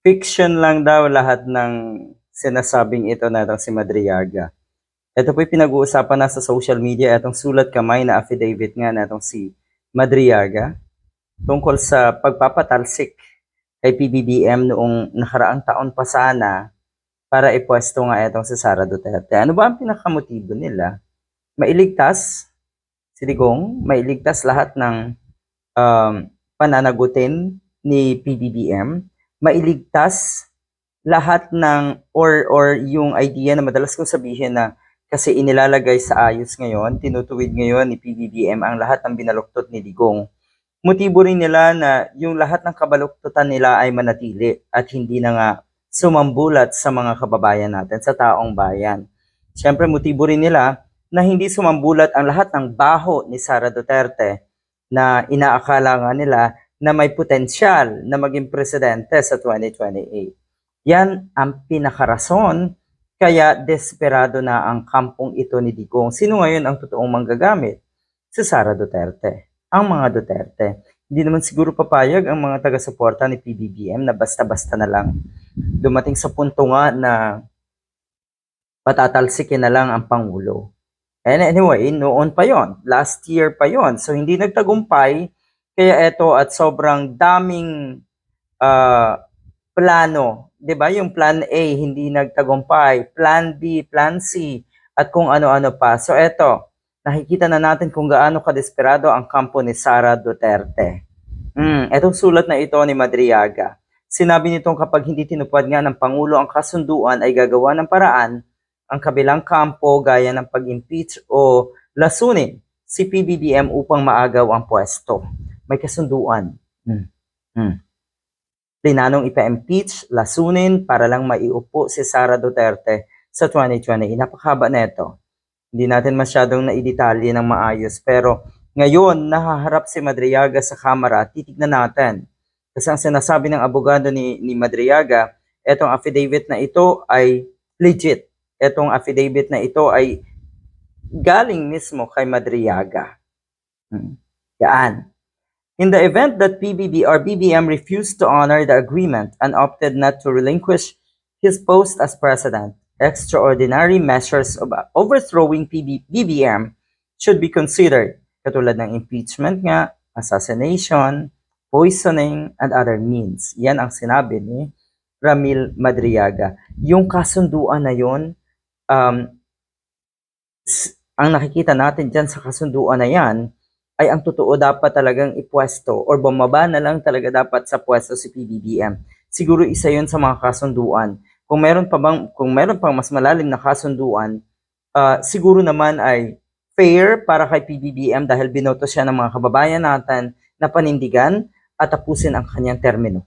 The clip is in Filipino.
Fiction lang daw lahat ng sinasabing ito natong si Madriaga. Ito po'y pinag-uusapan na sa social media itong sulat kamay na affidavit nga natong si Madriaga tungkol sa pagpapatalsik kay PBBM noong nakaraang taon pa sana para ipwesto nga itong si Sara Duterte. Ano ba ang pinakamotibo nila? Mailigtas si Digong, mailigtas lahat ng um, pananagutin ni PBBM, mailigtas lahat ng or yung idea na madalas kong sabihin na kasi inilalagay sa ayos ngayon, tinutuwid ngayon ni PBBM ang lahat ng binaluktot ni Digong. Motibo rin nila na yung lahat ng kabaluktutan nila ay manatili at hindi na nga sumambulat sa mga kababayan natin, sa taong bayan. Siyempre, motibo rin nila na hindi sumambulat ang lahat ng baho ni Sara Duterte na inaakala nga nila na may potensyal na maging presidente sa 2028. Yan ang pinakarason kaya desperado na ang kampong ito ni Digong. Sino ngayon ang totoong manggagamit? Si Sara Duterte. Ang mga Duterte. Hindi naman siguro papayag ang mga taga-suporta ni PBBM na basta-basta na lang dumating sa punto nga na patatalsikin na lang ang Pangulo. And anyway, noon pa yon, last year pa yon. So hindi nagtagumpay, kaya ito at sobrang daming plano, 'di ba? Yung plan A hindi nagtagumpay, plan B, plan C at kung ano-ano pa. So eto, nakikita na natin kung gaano kadesperado ang kampo ni Sara Duterte. Etong sulat na ito ni Madriaga. Sinabi nitong kapag hindi tinupad nga ng Pangulo ang kasunduan ay gagawa ng paraan ang kabilang kampo gaya ng pag-impeach o lasunin si PBBM upang maagaw ang pwesto. May kasunduan. Plinanong ipa-impeach, lasunin para lang maiupo si Sara Duterte sa 2020. Napakahaba na ito. Hindi natin masyadong naidetalye ng maayos. Pero ngayon, nahaharap si Madriaga sa kamera. Titignan natin. Kasi ang sinasabi ng abogado ni Madriaga, etong affidavit na ito ay legit. Etong affidavit na ito ay galing mismo kay Madriaga. Yan. In the event that PBB or BBM refused to honor the agreement and opted not to relinquish his post as president, extraordinary measures of overthrowing BBM should be considered, katulad ng impeachment nga, assassination, poisoning, and other means. Yan ang sinabi ni Ramil Madriaga. Yung kasunduan na yun, ang nakikita natin dyan sa kasunduan na yan, ay ang totoo dapat talagang ipwesto or bumaba na lang talaga dapat sa pwesto si PBBM. Siguro isa yun sa mga kasunduan. Kung meron pang mas malalim na kasunduan, siguro naman ay fair para kay PBBM dahil binoto siya ng mga kababayan natin na panindigan at tapusin ang kanyang termino.